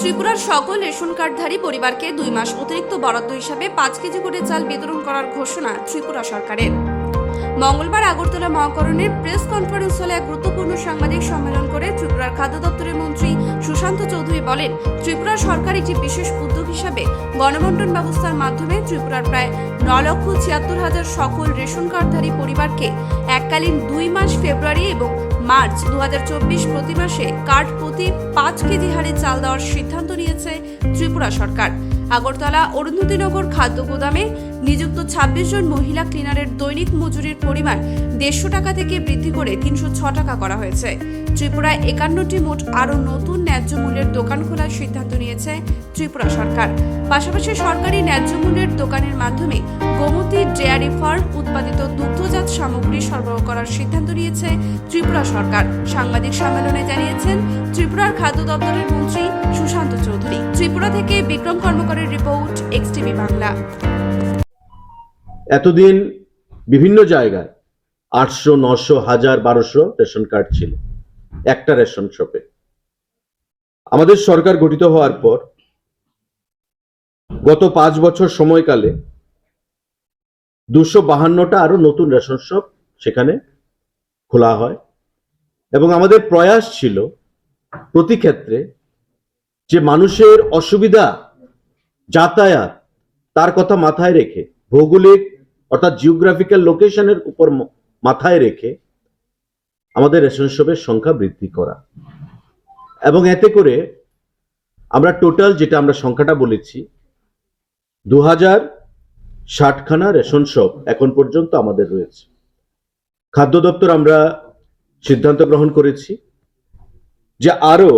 ত্রিপুরার সকল রেশন কার্ডধারী পরিবারকে 2 মাস অতিরিক্ত বরাদ্দ হিসাবে 5 কেজি করে চাল বিতরণ করার ঘোষণা ত্রিপুরা সরকারের। মঙ্গলবার আগরতলা মহাকরণের প্রেস কনফারেন্স হলে এক গুরুত্বপূর্ণ সাংবাদিক সম্মেলন করে ত্রিপুরার খাদ্য দপ্তরের মন্ত্রী সুশান্ত চৌধুরী বলেন, ত্রিপুরা সরকার একটি বিশেষ উদ্যোগ হিসাবে গণবন্টন ব্যবস্থার মাধ্যমে ত্রিপুরার প্রায় 9,76,000 সকল রেশন কার্ডধারী পরিবারকে এককালীন 2 মাস ফেব্রুয়ারি এবং মার্চ 2024 প্রতি মাসে কার্ড প্রতি 5 কেজি হারে চাল দেওয়ার সিদ্ধান্ত নিয়েছে ত্রিপুরা সরকার। আগরতলা অরুন্ধতিনগর খাদ্য গোদামে নিযুক্ত 26 জন মহিলা ক্লিনারের দৈনিক মজুরির পরিমাণ 150 টাকা থেকে বৃদ্ধি করে 306 টাকা করা হয়েছে। ত্রিপুরায় 51টি মোট আরও নতুন ন্যায্য মূল্যের দোকান খোলার সিদ্ধান্ত নিয়েছে ত্রিপুরা সরকার। পাশাপাশি সরকারি ন্যায্য মূল্যের দোকানের মাধ্যমে গোমতী ডেয়ারি ফার্ম উৎপাদিত দুগ্ধজাত সামগ্রী সরবরাহ করার সিদ্ধান্ত নিয়েছে ত্রিপুরা সরকার। সাংবাদিক সম্মেলনে জানিয়েছেন ত্রিপুরার খাদ্য দপ্তরের মন্ত্রী সুশান্ত চৌধুরী। ত্রিপুরা থেকে বিক্রম কর্মকারের রিপোর্ট, এক্সটিভি বাংলা। এতদিন বিভিন্ন জায়গায় 800, 900, 1000, 1200 রেশন কার্ড ছিল একটা রেশন শপে। আমাদের সরকার গঠিত হওয়ার পর গত 5 বছর সময়কালে 252টা আরো নতুন রেশন শপ সেখানে খোলা হয় এবং আমাদের প্রয়াস ছিল প্রতি ক্ষেত্রে যে মানুষের অসুবিধা যাতায়াত তার কথা মাথায় রেখে, ভৌগোলিক অর্থাৎ জিওগ্রাফিক্যাল লোকেশনের উপর মাথায় রেখে আমাদের রেশন শপের সংখ্যা বৃদ্ধি করা এবং এতে করে আমরা টোটাল যেটা আমরা সংখ্যাটা বলেছি 2060খানা রেশন শপ এখন পর্যন্ত আমাদের রয়েছে। খাদ্য দপ্তর আমরা সিদ্ধান্ত গ্রহণ করেছি যে আরো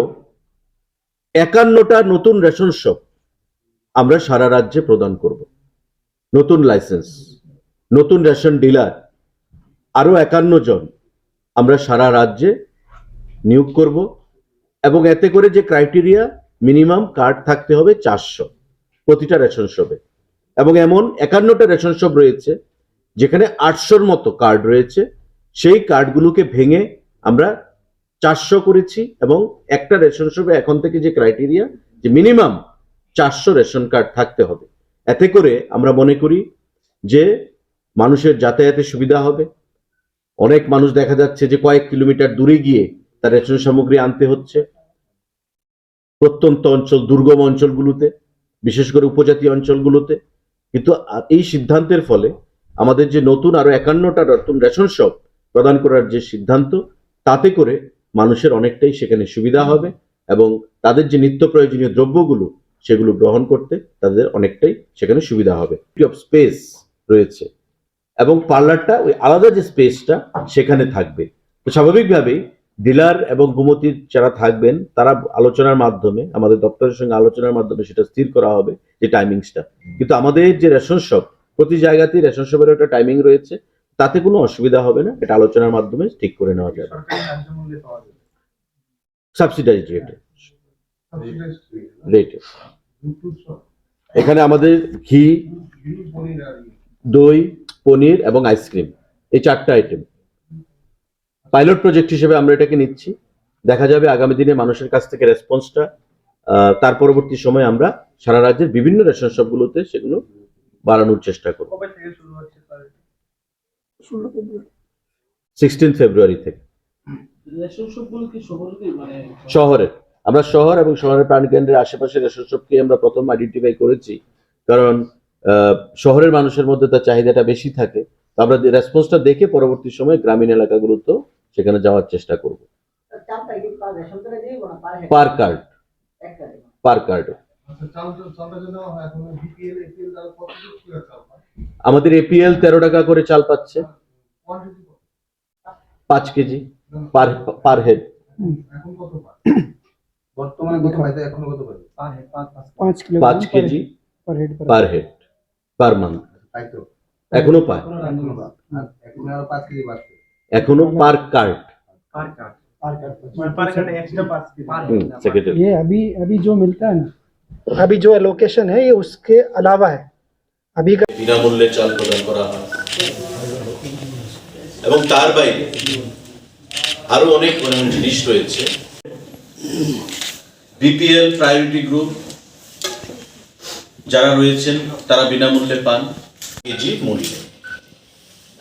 51টা নতুন রেশন শপ আমরা সারা রাজ্যে প্রদান করব। নতুন লাইসেন্স, নতুন রেশন ডিলার আরো 51 জন আমরা সারা রাজ্যে নিয়োগ করব এবং এতে করে যে ক্রাইটেরিয়া মিনিমাম কার্ড থাকতে হবে 400 প্রতিটা রেশন শপে এবং এমন 51টা রেশন শপ রয়েছে যেখানে 800-র মতো কার্ড রয়েছে। সেই কার্ডগুলোকে ভেঙে আমরা 400 করেছি এবং একটা রেশন শপে এখন থেকে যে ক্রাইটেরিয়া যে মিনিমাম 400 রেশন কার্ড থাকতে হবে। এতে করে আমরা মনে করি যে মানুষের যাতায়াতের সুবিধা হবে। অনেক মানুষ দেখা যাচ্ছে যে কয়েক কিলোমিটার দূরে গিয়ে তার রেশন সামগ্রী আনতে হচ্ছে। প্রত্যন্ত অঞ্চল, দুর্গম অঞ্চলগুলোতে, বিশেষ করে উপজাতি অঞ্চলগুলোতে। কিন্তু এই সিদ্ধান্তের ফলে আমাদের যে নতুন আরো 51টা নতুন রেশন শপ প্রদান করার যে সিদ্ধান্ত, তাতে করে মানুষের অনেকটাই সেখানে সুবিধা হবে এবং তাদের যে নিত্য প্রয়োজনীয় দ্রব্যগুলো সেগুলো গ্রহণ করতে তাদের অনেকটাই সেখানে সুবিধা হবে। স্পেস রয়েছে এবং পার্লারটা ওই আলাদা যে স্পেসটা সেখানে থাকবে। তো স্বাভাবিকভাবেই ডিলার এবং গোমতীর যারা থাকবেন তারা আলোচনার মাধ্যমে, আমাদের দপ্তরের সঙ্গে আলোচনার মাধ্যমে সেটা স্থির করা হবে যে টাইমিংসটা। কিন্তু আমাদের যে রেশন শপ, প্রতি জায়গাতেই রেশন শপের একটা টাইমিং রয়েছে, তাতে কোনো অসুবিধা হবে না। এটা আলোচনার মাধ্যমে ঠিক করে নেওয়া যাবে। সাবসিডাইজড রেটে এখানে আমাদের ঘি, দই, পনির এবং আইসক্রিম, এই 4টা আইটেম পাইলট প্রজেক্ট হিসেবে আমরা এটাকে নিচ্ছি। দেখা যাবে আগামী দিনে মানুষের কাছ থেকে রেসপন্সটা, তার পরবর্তী সময় আমরা সারা রাজ্যের বিভিন্ন রেশন শপগুলোতে সেগুলো বাড়ানোর চেষ্টা করব। 16 ফেব্রুয়ারি থেকে শহরে আমরা শহর এবং শহরের প্রাণকেন্দ্রের আশেপাশে রেশন শপকে আমরা প্রথম আইডেন্টিফাই করেছি, কারণ শহরের মানুষের মধ্যে তার চাহিদাটা বেশি থাকে। আমরা রেসপন্সটা দেখে পরবর্তী সময় গ্রামীণ এলাকাগুলোতেও সেখানে যাওয়ার চেষ্টা করব। পার কার্ড আমাদের এপিএল 13 টাকা করে চাল পাচ্ছে, 5 কেজি পার হেড। বর্তমানে কত পাইতে এখন কত পাই? 5 KG per head per month. এখনো পায়, এখনো পার কার্ড। ये अभी जो मिलता है ना, अभी जो एलोकेशन है ये उसके अलावा है। अभी का বিনামূল্যে চাল প্রদান করা হয় এবং তার বাইরে আরো অনেক জিনিস রয়েছে। বিপিএল প্রায়োরিটি গ্রুপ যারা রয়েছেন তারা বিনামূল্যে পান কেজি মূল্যে।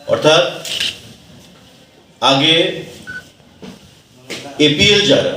অর্থাৎ আগে এপিএল যারা